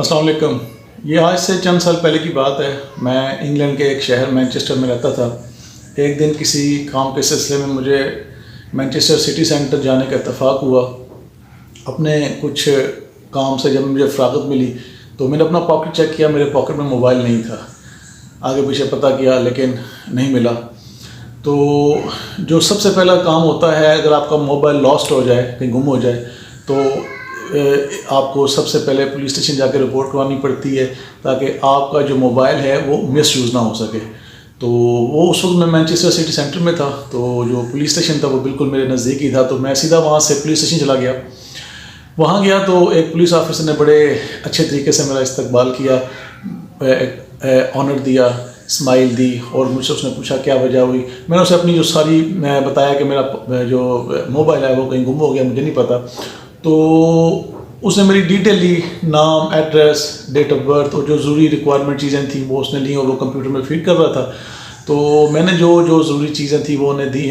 السلام علیکم. یہ آج سے چند سال پہلے کی بات ہے. میں انگلینڈ کے ایک شہر مینچسٹر میں رہتا تھا. ایک دن کسی کام کے سلسلے میں مجھے مینچسٹر سٹی سینٹر جانے کا اتفاق ہوا. اپنے کچھ کام سے جب مجھے فراغت ملی تو میں نے اپنا پاکٹ چیک کیا. میرے پاکٹ میں موبائل نہیں تھا. آگے پیچھے پتہ کیا لیکن نہیں ملا. تو جو سب سے پہلا کام ہوتا ہے, اگر آپ کا موبائل لاسٹ ہو جائے, کہیں گم ہو جائے, تو آپ کو سب سے پہلے پولیس اسٹیشن جا کے رپورٹ کروانی پڑتی ہے تاکہ آپ کا جو موبائل ہے وہ مس یوز نہ ہو سکے. تو وہ اس وقت میں مینچسٹر سٹی سینٹر میں تھا, تو جو پولیس اسٹیشن تھا وہ بالکل میرے نزدیک ہی تھا. تو میں سیدھا وہاں سے پولیس اسٹیشن چلا گیا. وہاں گیا تو ایک پولیس آفیسر نے بڑے اچھے طریقے سے میرا استقبال کیا, آنر دیا, اسمائل دی, اور مجھ سے اس نے پوچھا کیا وجہ ہوئی. میں نے اسے اپنی جو ساری بتایا کہ میرا جو موبائل ہے وہ کہیں گم ہو گیا, مجھے نہیں پتا. تو اس نے میری ڈیٹیل لی, نام, ایڈریس, ڈیٹ آف برتھ, اور جو ضروری ریکوائرمنٹ چیزیں تھیں وہ اس نے لی اور وہ کمپیوٹر میں فیڈ کر رہا تھا. تو میں نے جو ضروری چیزیں تھیں وہ انہیں دی,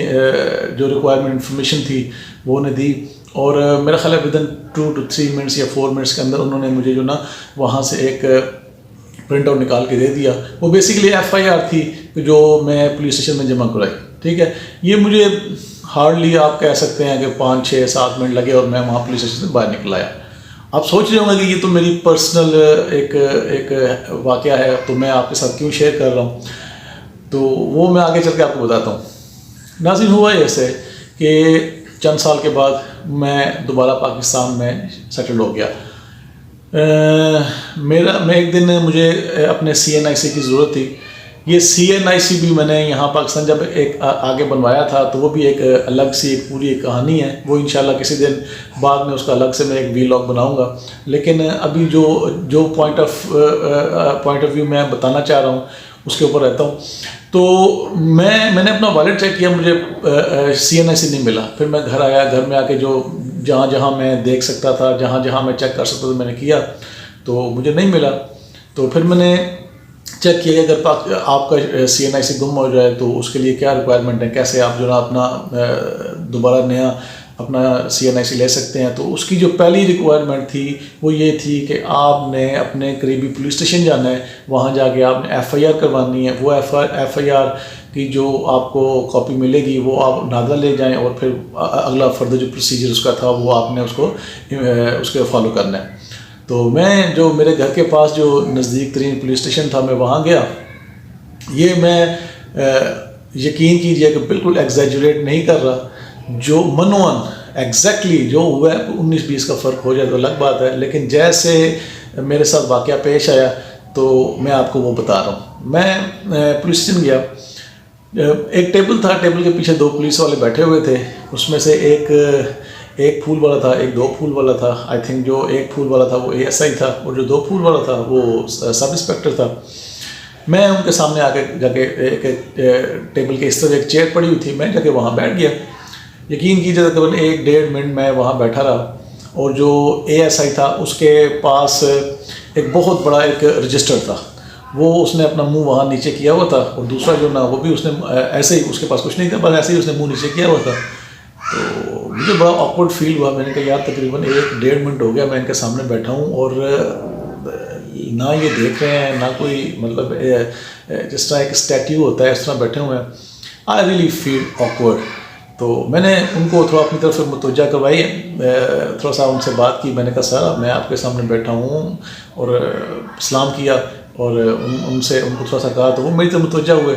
جو ریکوائرمنٹ انفارمیشن تھی وہ انہیں دی, اور میرا خیال ہے ودن 2 to 3 منٹس یا 4 منٹس کے اندر انہوں نے مجھے جو نا وہاں سے ایک پرنٹ آؤٹ نکال کے دے دیا. وہ بیسیکلی FIR تھی جو میں پولیس اسٹیشن میں جمع کرائی. ٹھیک ہے, یہ مجھے ہارڈلی آپ کہہ سکتے ہیں کہ 5, 6, 7 منٹ لگے اور میں وہاں پولیس اسٹیشن سے باہر نکل آیا. آپ سوچ رہے ہوں گے کہ یہ تو میری پرسنل ایک واقعہ ہے, تو میں آپ کے ساتھ کیوں شیئر کر رہا ہوں. تو وہ میں آگے چل کے آپ کو بتاتا ہوں. ناظرین, ہوا ایسے کہ چند سال کے بعد میں دوبارہ پاکستان میں سیٹل ہو گیا. میں ایک دن مجھے اپنے CNIC کی ضرورت تھی. یہ CNIC بھی میں نے یہاں پاکستان جب ایک آگے بنوایا تھا تو وہ بھی ایک الگ سی ایک پوری ایک کہانی ہے. وہ انشاءاللہ کسی دن بعد میں اس کا الگ سے میں ایک ویلاگ بناؤں گا. لیکن ابھی جو پوائنٹ آف ویو میں بتانا چاہ رہا ہوں اس کے اوپر رہتا ہوں. تو میں نے اپنا والیٹ چیک کیا, مجھے CNIC نہیں ملا. پھر میں گھر آیا, گھر میں آ کے جہاں میں دیکھ سکتا تھا, جہاں میں چیک کر سکتا تھا, میں نے کیا تو مجھے نہیں ملا. تو پھر میں نے چیک کیا کہ اگر آپ کا CNIC گم ہو جائے تو اس کے لیے کیا ریکوائرمنٹ ہے, کیسے آپ جو نا اپنا دوبارہ نیا اپنا CNIC لے سکتے ہیں. تو اس کی جو پہلی ریکوائرمنٹ تھی وہ یہ تھی کہ آپ نے اپنے قریبی پولیس اسٹیشن جانا ہے, وہاں جا کے آپ نے FIR کروانی ہے. وہ FIR کی جو آپ کو کاپی ملے گی وہ آپ ناظرہ لے جائیں, اور پھر اگلا فردر جو پروسیجر اس کا تھا وہ آپ نے اس کے فالو کرنا ہے. تو میں جو میرے گھر کے پاس جو نزدیک ترین پولیس اسٹیشن تھا میں وہاں گیا. یہ میں یقین کیجئے کہ بالکل ایگزیجریٹ نہیں کر رہا, جو منون ایگزیکٹلی جو ہوا ہے 19-20 کا فرق ہو جائے تو الگ بات ہے, لیکن جیسے میرے ساتھ واقعہ پیش آیا تو میں آپ کو وہ بتا رہا ہوں. میں پولیس اسٹیشن گیا. ایک ٹیبل تھا, ٹیبل کے پیچھے 2 پولیس والے بیٹھے ہوئے تھے. اس میں سے ایک پھول والا تھا, ایک 2 پھول والا تھا. آئی تھنک جو 1 پھول والا تھا وہ ASI تھا, اور جو 2 پھول والا تھا وہ سب انسپیکٹر تھا. میں ان کے سامنے آ کے جا کے ایک ٹیبل کے اس طرح ایک چیئر پڑی ہوئی تھی, میں جا کے وہاں بیٹھ گیا. یقین کیجیے تقریباً 1-1.5 منٹ میں وہاں بیٹھا رہا. اور جو ASI تھا اس کے پاس ایک بہت بڑا ایک رجسٹر تھا, وہ اس نے اپنا منہ وہاں نیچے کیا ہوا تھا, اور دوسرا جو نا وہ بھی اس نے ایسے ہی, اس کے پاس کچھ نہیں تھا, بس ایسے ہی اس نے منہ نیچے کیا ہوا تھا. تو مجھے بڑا آکورڈ فیل ہوا. میں نے کہا یار تقریباً 1-1.5 منٹ ہو گیا میں ان کے سامنے بیٹھا ہوں, اور نہ یہ دیکھ رہے ہیں, نہ کوئی مطلب جس طرح ایک اسٹیچو ہوتا ہے اس طرح بیٹھے ہوئے ہیں. I really feel awkward. تو میں نے ان کو تھوڑا اپنی طرف سے متوجہ کروائی, تھوڑا سا ان سے بات کی. میں نے کہا سر میں آپ کے سامنے بیٹھا ہوں, اور سلام کیا, اور ان کو تھوڑا سا کہا تو وہ میری طرف متوجہ ہوئے.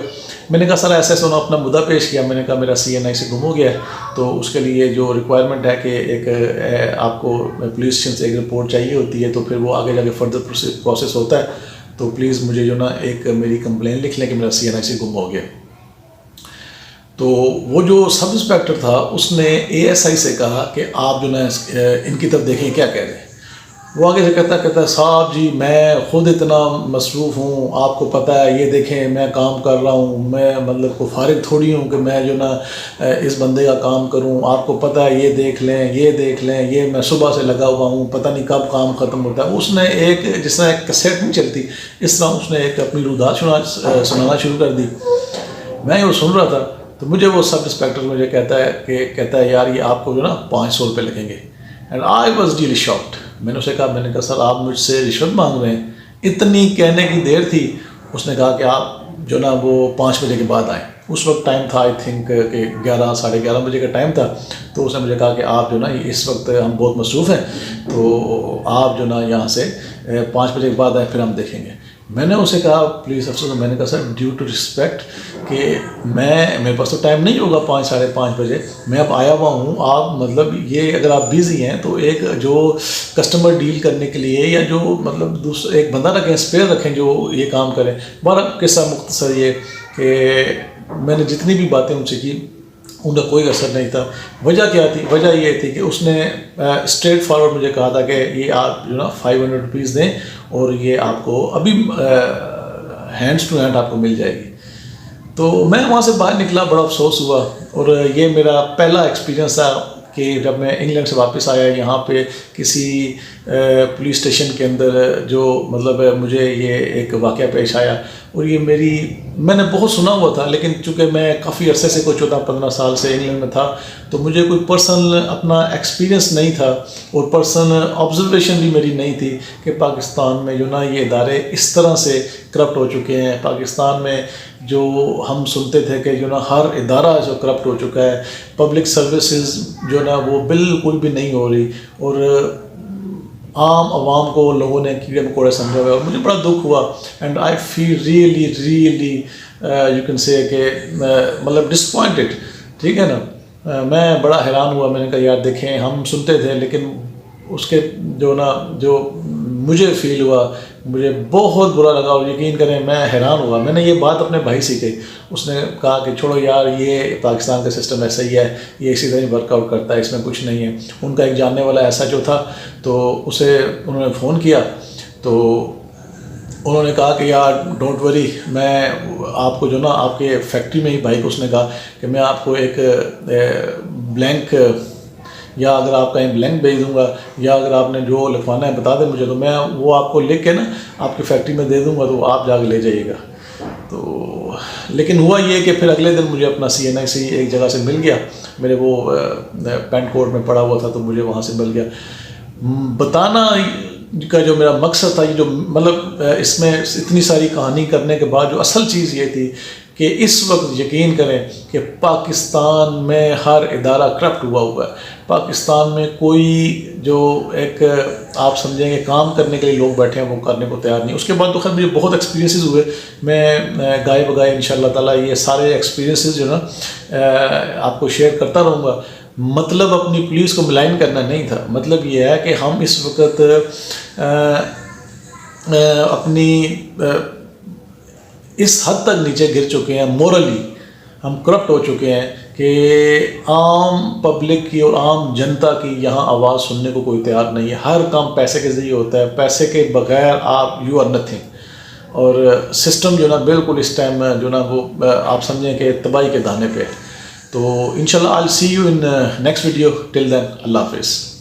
میں نے کہا سر ایسے انہوں نے اپنا مدعا پیش کیا. میں نے کہا میرا CNIC گم ہو گیا ہے, تو اس کے لیے جو ریکوائرمنٹ ہے کہ ایک آپ کو پولیس اسٹیشن سے ایک رپورٹ چاہیے ہوتی ہے, تو پھر وہ آگے جا کے فردر پروسیس ہوتا ہے. تو پلیز مجھے جو نا ایک میری کمپلین لکھ لیں کہ میرا CNIC گم ہو گیا. تو وہ جو سب انسپیکٹر تھا اس نے ASI سے کہا کہ آپ جو نا ان کی طرف دیکھیں کیا کہہ رہے ہیں. وہ آگے سے کہتا صاحب جی میں خود اتنا مصروف ہوں, آپ کو پتہ ہے, یہ دیکھیں میں کام کر رہا ہوں, میں مطلب کو فارغ تھوڑی ہوں کہ میں جو نا اس بندے کا کام کروں. آپ کو پتہ ہے یہ دیکھ لیں, یہ میں صبح سے لگا ہوا ہوں, پتہ نہیں کب کام ختم ہوتا ہے. اس نے ایک جس طرح ایک کیسٹ نہیں چلتی اس طرح اس نے ایک اپنی رودات سنانا شروع کر دی. میں وہ سن رہا تھا تو مجھے وہ سب انسپیکٹر کہتا ہے یار یہ آپ کو جو نا 500 روپے لگیں گے. And I was really shocked. میں نے اسے کہا، میں نے کہا سر آپ مجھ سے رشوت مانگ رہے ہیں؟ اتنی کہنے کی دیر تھی، اس نے کہا کہ آپ جو نا وہ 5 بجے کے بعد آئیں. اس وقت ٹائم تھا آئی تھنک کہ 11 ساڑھے 11 بجے کا ٹائم تھا. تو اس نے مجھے کہا کہ آپ جو نا اس وقت ہم بہت مصروف ہیں، تو آپ جو نا یہاں سے 5 بجے کے بعد آئیں، پھر ہم دیکھیں گے. میں نے اسے کہا پلیز افسر، میں نے کہا سر ڈیو ٹو رسپیکٹ کہ میرے پاس تو ٹائم نہیں ہوگا 5 ساڑھے 5 بجے، میں اب آیا ہوا ہوں. آپ مطلب یہ اگر آپ بیزی ہیں تو ایک جو کسٹمر ڈیل کرنے کے لیے یا جو مطلب ایک بندہ رکھیں، اسپیئر رکھیں جو یہ کام کریں. بارہ قصہ مختصر یہ کہ میں نے جتنی بھی باتیں ان سے کی ان کا کوئی اثر نہیں تھا. وجہ کیا تھی؟ وجہ یہ تھی کہ اس نے اسٹریٹ فارورڈ مجھے کہا تھا کہ یہ آپ جو نا 500 روپیز دیں اور یہ آپ کو ابھی ہینڈس ٹو ہینڈ آپ کو مل جائے گی. تو میں وہاں سے باہر نکلا، بڑا افسوس ہوا. اور یہ میرا پہلا ایکسپیرینس تھا کہ جب میں انگلینڈ سے واپس آیا یہاں پہ کسی پولیس اسٹیشن کے اندر جو مطلب مجھے یہ ایک واقعہ پیش آیا. اور یہ میں نے بہت سنا ہوا تھا، لیکن چونکہ میں کافی عرصے سے کوئی 14-15 سال سے انگلینڈ میں تھا تو مجھے کوئی پرسنل اپنا ایکسپیرینس نہیں تھا اور پرسنل آبزرویشن بھی میری نہیں تھی کہ پاکستان میں جو نا یہ ادارے اس طرح سے کرپٹ ہو چکے ہیں. پاکستان میں جو ہم سنتے تھے کہ جو نا ہر ادارہ جو کرپٹ ہو چکا ہے، پبلک سروسز جو نا وہ بالکل بھی نہیں ہو رہی، اور عام عوام کو لوگوں نے کیڑے مکوڑے سمجھا ہوا ہے. اور مجھے بڑا دکھ ہوا and I feel really you can say کہ مطلب ڈسپوائنٹڈ. ٹھیک ہے نا، میں بڑا حیران ہوا. میں نے کہا یار دیکھیں ہم سنتے تھے، لیکن اس کے جو مجھے فیل ہوا، مجھے بہت برا لگا. اور یقین کریں میں حیران ہوا. میں نے یہ بات اپنے بھائی سے کہی. اس نے کہا کہ چھوڑو یار، یہ پاکستان کا سسٹم ایسا ہی ہے، یہ اسی طرح ورک آؤٹ کرتا ہے، اس میں کچھ نہیں ہے. ان کا ایک جاننے والا ایسا جو تھا تو اسے انہوں نے فون کیا تو انہوں نے کہا کہ یار ڈونٹ وری، میں آپ کو جو نا آپ کے فیکٹری میں ہی بھائی کو اس نے کہا کہ میں آپ کو ایک بلینک یا اگر آپ کہیں بلینک بھیج دوں گا، یا اگر آپ نے جو لکھوانا ہے بتا دیں مجھے تو میں وہ آپ کو لکھ کے نا آپ کی فیکٹری میں دے دوں گا، تو آپ جا کے لے جائیے گا. تو لیکن ہوا یہ کہ پھر اگلے دن مجھے اپنا CNIC ایک جگہ سے مل گیا. میرے وہ پینٹ کوٹ میں پڑا ہوا تھا تو مجھے وہاں سے مل گیا. بتانا کا جو میرا مقصد تھا، یہ جو مطلب اس میں اتنی ساری کہانی کرنے کے بعد جو اصل چیز یہ تھی کہ اس وقت یقین کریں کہ پاکستان میں ہر ادارہ کرپٹ ہوا ہے. پاکستان میں کوئی جو ایک آپ سمجھیں کہ کام کرنے کے لیے لوگ بیٹھے ہیں وہ کرنے کو تیار نہیں. اس کے بعد تو خیر مجھے بہت ایکسپیرینسز ہوئے. میں گائے بگائے انشاءاللہ تعالیٰ یہ سارے ایکسپیرینسز جو نا آپ کو شیئر کرتا رہوں گا. مطلب اپنی پولیس کو ملائن کرنا نہیں تھا، مطلب یہ ہے کہ ہم اس وقت اپنی اس حد تک نیچے گر چکے ہیں، مورلی ہم کرپٹ ہو چکے ہیں کہ عام پبلک کی اور عام جنتا کی یہاں آواز سننے کو کوئی تیار نہیں ہے. ہر کام پیسے کے ذریعے ہوتا ہے، پیسے کے بغیر آپ یو آر نتھنگ. اور سسٹم جو نا بالکل اس ٹائم جو نا وہ آپ سمجھیں کہ تباہی کے دانے پہ ہے. تو انشاءاللہ I'll see you in next video. Till then, اللہ حافظ.